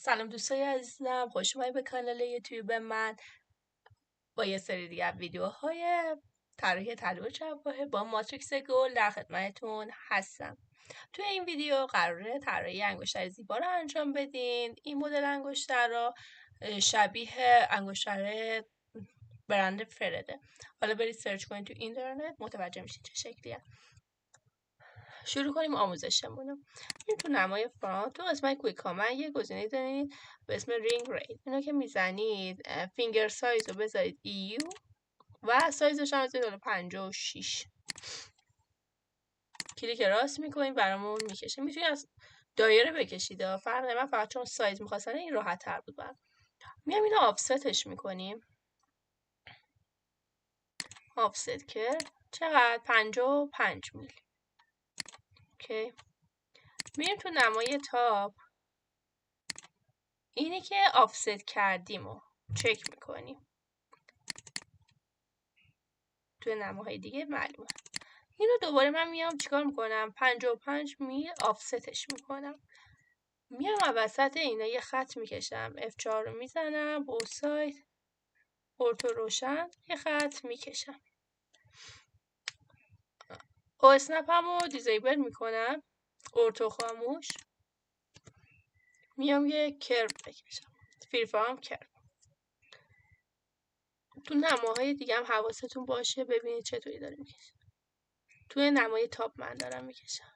سلام دوستای عزیزم، خوش اومدید به کانال یوتیوب من با یه سری دیگه ویدیوهای طراحی طلوع جواهر با ماتریکس گل در خدمتتون هستم. توی این ویدیو قراره طراحی انگشتر زیبا رو انجام بدین. این مدل انگشتر رو شبیه انگشتر برند فرده. حالا برید سرچ کنید تو اینترنت متوجه میشید چه شکلیه. شروع کنیم آموزشمون رو. این تو نمای فرانت تو قسمت کویک کامند یه گزینه دارید به اسم رینگ رید. اینو که میزنید فینگر سایز رو بذارید EU و سایزش هم بذارید 56. کلیک راست میکنید برامون میکشه. میتونید از دایره بکشید. فرق من فقط چون سایز میخواستن این راحت تر بود برام. میام اینو آفستش میکنیم. آفست کرد چقدر 55 میلی. اوکی. میریم تو نمای تاپ. اینی که آفست کردیم و چک میکنیم. توی نماهای دیگه معلومه. اینو دوباره من میام چیکار میکنم 55 میل آفستش میکنم. میام وسط اینا یه خط میکشم F4 رو میزنم both side ارتو روشن یه خط میکشم. اسنپ همو دیزیبل میکنم ارتو خاموش. میام یه کرو بکشم فریفرام کرو. تو نماهای دیگه هم حواستون باشه ببینید چطوری داره میکشه. توی نمای تاپ من دارم میکشم.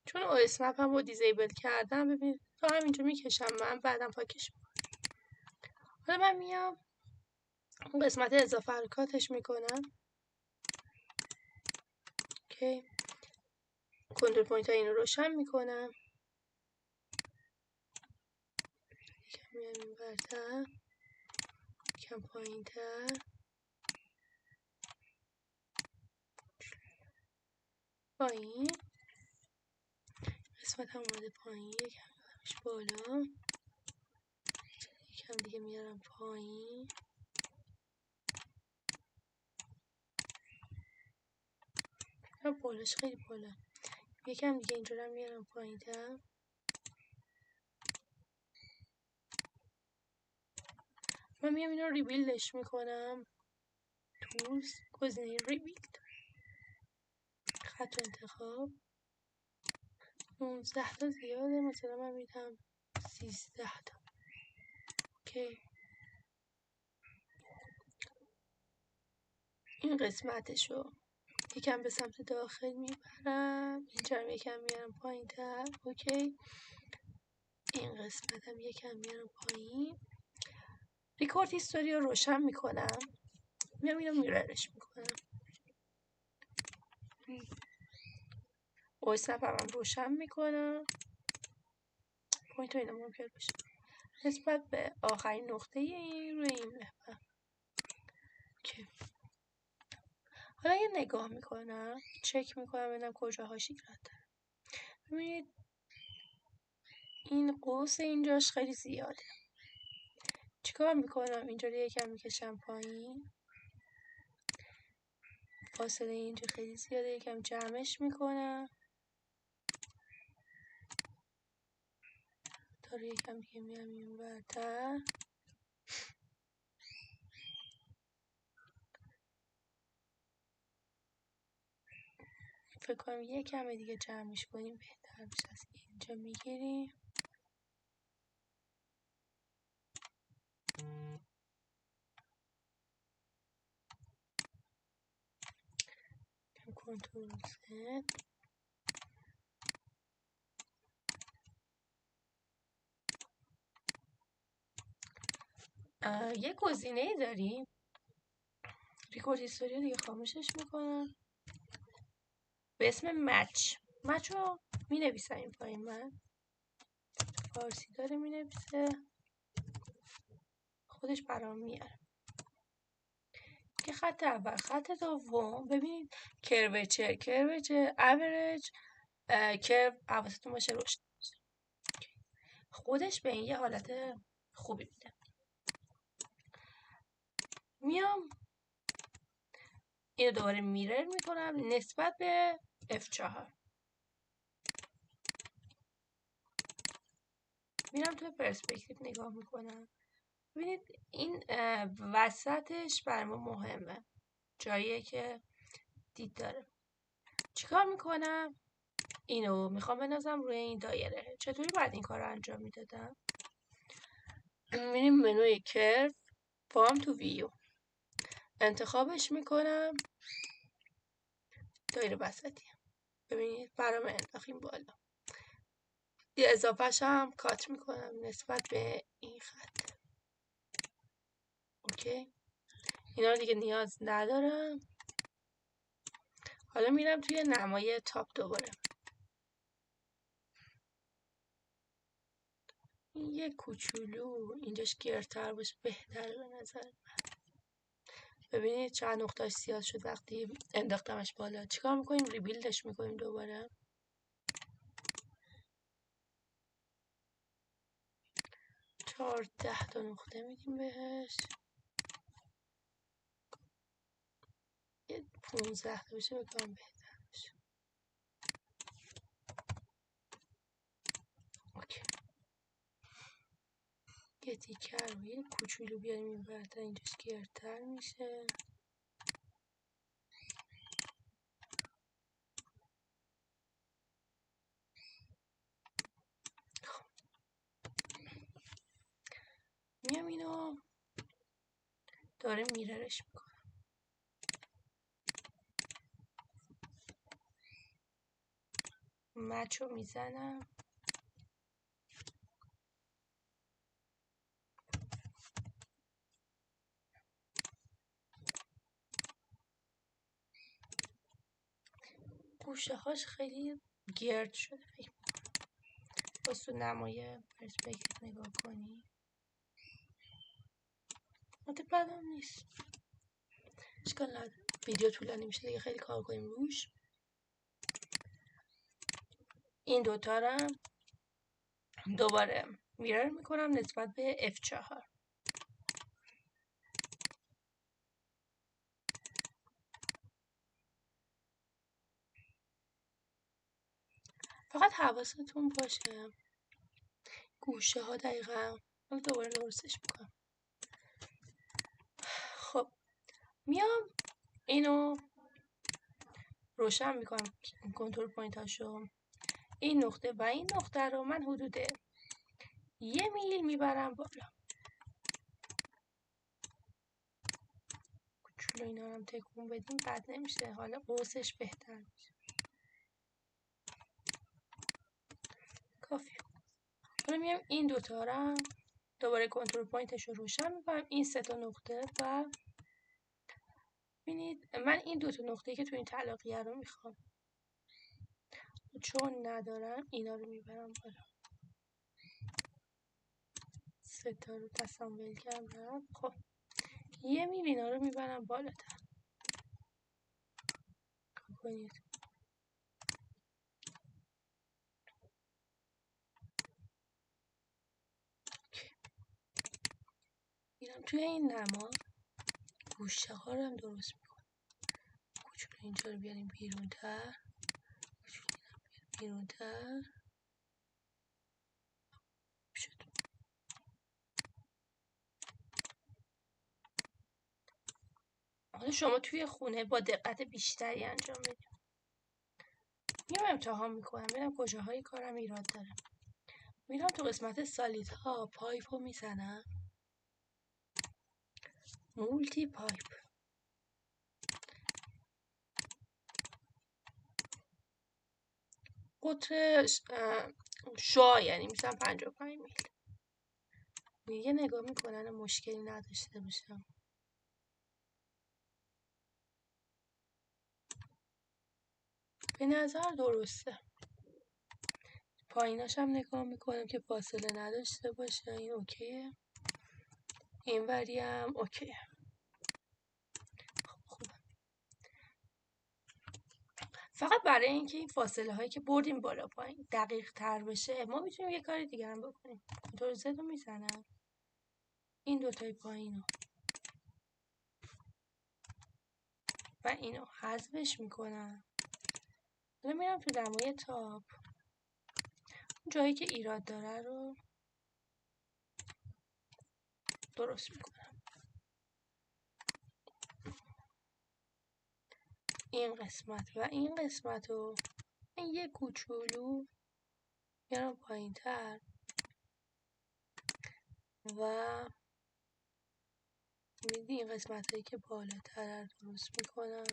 چون اسنپ هم رو دیزیبل کردم ببینید تا همینجا میکشم من بعدم پاکش میکنم. حالا من میام اون قسمت اضافه حرکاتش میکنم. اوکی. کنترل پوینت ها اینو روشن میکنم. یکم میام این برتر یکم پایین تر پایین قسمت هم اومده پایین یکم بالا یکم دیگه میارم پایین بالاش خیلی بالا یکم دیگه اینجا میارم پایین تر. من میام اینو ریبیلدش میکنم. تولز گزینه ریبیلد خط انتخاب 19 تا زیاده مثلا من میدم 13 تا. اوکی. این قسمتشو یکم به سمت داخل میبرم اینجا هم یکم میارم پایین تر. اوکی. این قسمتم یکم میارم پایین. ریکورد هیستوری رو روشن میکنم. میام اینو میررش میکنم. اسنپ هم روشن میکنم. پوینت اینا ممکن باشه نسبت به آخرین نقطه این روی این محور. اوکی. حالا یه نگاه میکنم چک میکنم ببینم کجاها شکلت داره. ببینید این قوس اینجاش خیلی زیاده. چیکار میکنم اینجا رو یکم میکشم پایین. فاصله اینجا خیلی زیاده یکم جمعش میکنم. تا رو یکم دیگه میام این برتر. فکر کنم یکم دیگه جمعش کنیم بهتر میشه. از اینجا میگیریم کنترل زد. یه گزینه داریم ریکورد هیستوری دیگه خاموشش میکنم به اسم مچ رو می نویسم این پایین. من فارسی داره می نویسه خودش برام میاره که خط اول خط دوم ببینید کروچر اوریج کرو حواستون باشه روشن. خودش به این یه حالت خوبی میده. میام اینو دوباره میرر میکنم نسبت به F4. میرم توی پرسپکتیو نگاه میکنم. ببینید این وسطش بر ما مهمه، جاییه که دید داره. چیکار میکنم؟ اینو میخوام بندازم روی این دایره. چطوری باید این کار رو انجام میدادم؟ میریم منوی کرو، فارم تو ویو، انتخابش میکنم دایره وسطی. ببینید برام انداخیم بالا. یه اضافهش هم کات میکنم نسبت به این خط. اوکی، اینا رو دیگه نیاز ندارم. حالا میرم توی نمای تاپ دوباره. این یه کوچولو اینجاش گرتر باشه بهتره به نظر من. ببینید چند نقطه‌اش سیاه شد وقتی انداختمش بالا. چیکار میکنیم؟ ریبیلدش میکنیم دوباره. 14 تا نقطه میدیم بهش. یه 15 تا بشه بکنم بهتر باشه. اوکی، یه تیکر رو یه کوچولو بیاریم این برتر، اینجاش گرتر میشه. میام اینو داره میررش میکنم. مچ رو میزنم. گوشه هاش خیلی گرد شده فکر میکنم. باز تو نمای پرسپکتیو نگاه کنی البته بدم نیست. اشکال نداره، ویدیو طولانی میشه دیگه، خیلی کار کنیم روش. این دوتا رو دوباره میرر میکنم نسبت به F4. فقط حواستون باشه گوشه ها دقیقا. حالا دوباره درستش میکنم. خب میام اینو روشن میکنم، کنترل پوینت هاشو. این نقطه و این نقطه رو من حدود 1 میل میبرم بالا. کوچولو اینا هم تکون بدیم بد نمیشه، حالا قوسش بهتر میشه. کافی. حالا میام این دوتا رو دوباره کنترل پوینتش رو روشن میکنم، این 3 تا نقطه. و ببینید من این 2 تا نقطه‌ای که تو این طلاقیه رو میخوام، چون ندارم اینا رو میبرم بالا. 3 تا رو دستم ول کردم. خب 1 میل اینا رو میبرم بالاتر. کنید میرم توی این نما گوشه ها رو هم درست میکنم. کوچولو اینجا رو بیاریم بیرون تر، بیرون تر شد. حالا شما توی خونه با دقت بیشتری انجام بدید. میام امتحان میکنم ببینم کجاهای کارم ایراد داره. میرم تو قسمت سالید ها پایپ رو میزنم، مولتی پایپ. قطر شعاع یعنی مثلا 55 میل. یه نگاه میکنن مشکلی نداشته باشم. به نظر درسته. پاییناش هم نگاه میکنم که فاصله نداشته باشه. این اوکیه، این وری هم اوکیه. خب خوبه. فقط برای اینکه این فاصله هایی که بردیم بالا پایین دقیق تر بشه ما میتونیم یه کار دیگه هم بکنیم. کنترل زد رو میزنم، این دوتای پایین و اینو حذفش میکنم. حالا میرم تو دمای تاپ، جایی که ایراد داره رو درست میکنم. این قسمت و این قسمت رو یه کوچولو میارم پایین تر و میدی این قسمت هایی که بالاتر رو درست میکنم.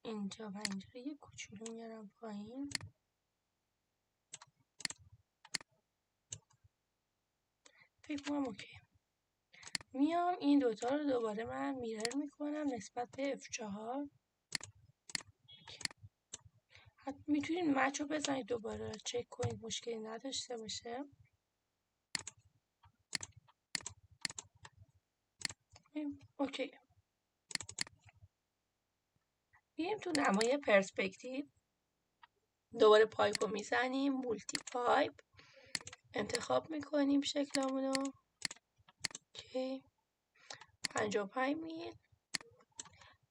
اینجا و اینجا یه کوچولو میارم پایین. فکر کنم اوکی. میام این دوتا رو دوباره من میرر میکنم نسبت به F4. میتونید مچ رو بزنید دوباره چک کنید مشکلی نداشته باشه. اوکی. بیایم تو نمای پرسپکتیو، دوباره پایپ رو میزنیم، مولتی پایپ انتخاب میکنیم شکلمونو. اوکی. 55 میل.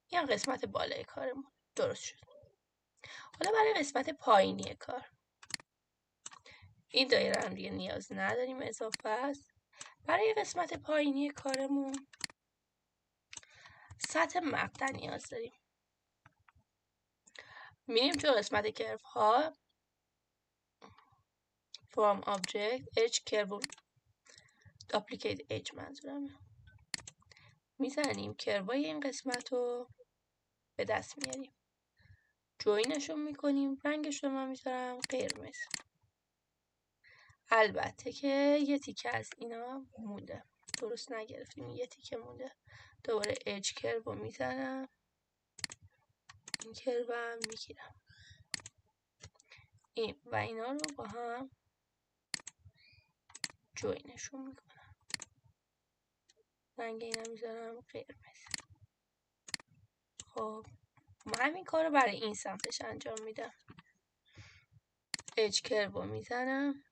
این قسمت بالای کارمون درست شد. حالا برای قسمت پایینی کار، این دایره هم دیگه نیاز نداریم، اضافه است. برای قسمت پایینی کارمون سطح مقطع نیاز داریم. میریم تو قسمت کرو ها، فرام آبجکت، اج کرو داپلیکیت اج منظورم، میزنیم کروای این قسمت رو به دست میاریم، جوینشون میکنیم. رنگش رو من میذارم قرمز. البته که یه تیکه از اینا مونده، درست نگرفتیم، یه تیکه مونده. دوباره اج کرو رو میزنم، این کرو هم میگیرم، این و اینا رو با هم جوینشون میکنم. رنگ اینا میذارم قرمز. خب من همین کار رو برای این سمتش انجام میدم. اج کرو رو میزنم،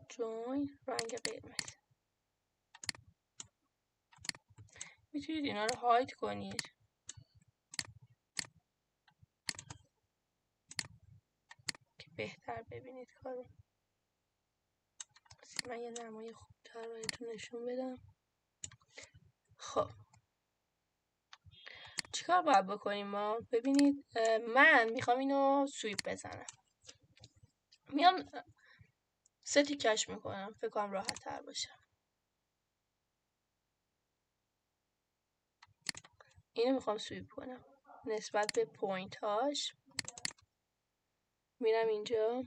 جوین، رنگ قرمز. میتونید اینا رو هاید کنید که بهتر ببینید کارو. من یه نمای خوبتر بهتون نشون بدم. خب چیکار باید بکنیم ما؟ ببینید من میخوام اینو سویپ بزنم، میام 3 تیکش میکنم، فکر کنم راحت تر باشه. اینو میخوام سویپ کنم نسبت به پوینت هاش. میرم اینجا،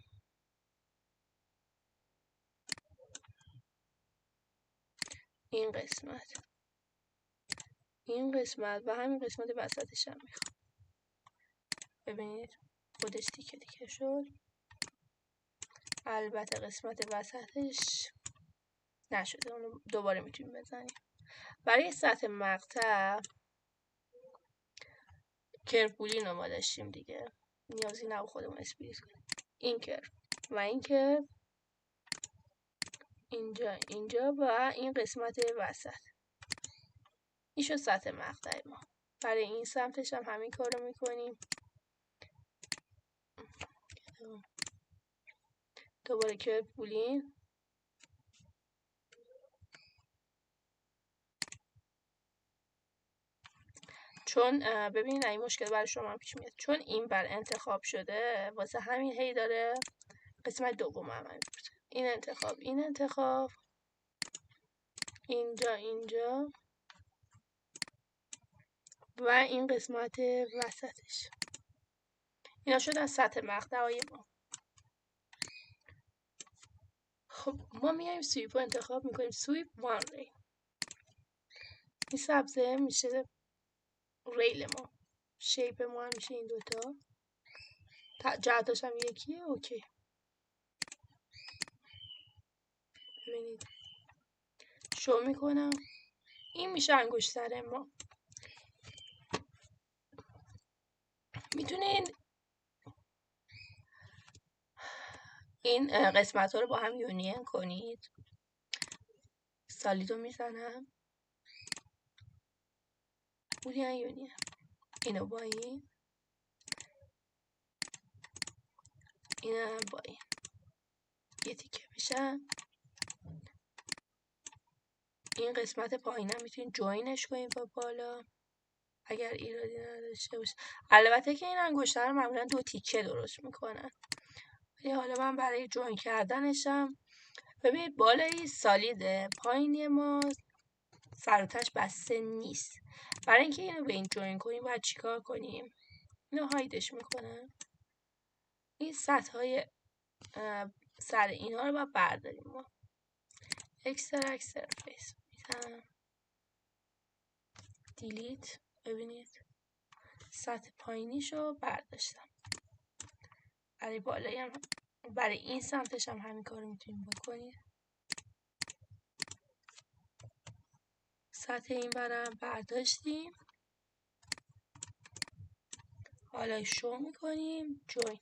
این قسمت و همین قسمت وسطش هم میخوام. ببینید خودش تیکه تیکه شد. البته قسمت وسطش نشده، اونو دوباره میتونیم بزنیم. برای سطح مقطع کرو بولین رو ما داشتیم دیگه، نیازی نبود خودمون اسپریت کنیم. این کرو و این کرو، اینجا و این قسمت وسط، این شد سطح مقطع ما. برای این سمتش هم همین کار رو میکنیم. دوباره کرو بولین، چون ببینید این مشکل برای شما پیش میاد، چون این بر انتخاب شده واسه همین هی داره قسمت دوم عمل بود. این انتخاب اینجا و این قسمت وسطش. اینا شد از سطح مقطعهای ما. خب ما میایم سویپ رو انتخاب میکنیم. سویپ وان ری. این سبزه میشه ریل ما. شیپ ما هم میشه این دوتا. جهتاش هم یکیه. اوکی. ببینید شو میکنم. این میشه انگشتر ما. میتونین این قسمت ها رو با هم یونین کنید. سالیدو میزنم. بودین یونین. اینو با اینم با این یه تیکه بشن. این قسمت پایینم میتونید جوینش کنید با بالا اگر ایرادی نداشته باشه. البته که این انگشتر رو معمولا 2 تیکه درست میکنن، ولی حالا من برای جوین کردنشم ببینید بالایی سالیده، پایینی ما سر و تهش بسته نیست. برای اینکه اینو به این جوین کنیم باید چیکار کنیم؟ اینو هایدش میکنم. این سطح های سر اینا رو باید برداریم. ما اکسترکت سرفیس میزنم، دیلیت. ببینید سطح پایینیشو برداشتم. برای بالایی هم برای این سمتش هم همین کارو میتونیم بکنید. سطح این برم برداشتیم. حالا شو میکنیم جوین.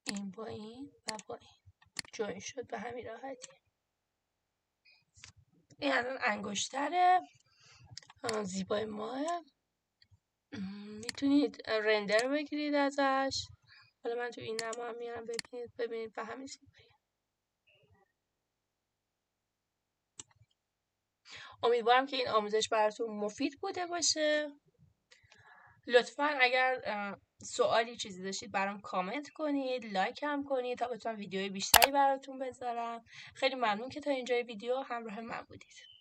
این با این و با این جوین شد به همین راحتی. این الان انگشتر زیبای ماه. میتونید رندر بگیرید ازش. حالا من تو این نما هم میارم ببینید به همین زیبایی. امیدوارم که این آموزش براتون مفید بوده باشه. لطفا اگر سوالی چیزی داشتید برام کامنت کنید، لایک هم کنید تا بتونم ویدیوی بیشتری براتون بذارم. خیلی ممنون که تا اینجای ویدیو همراه من بودید.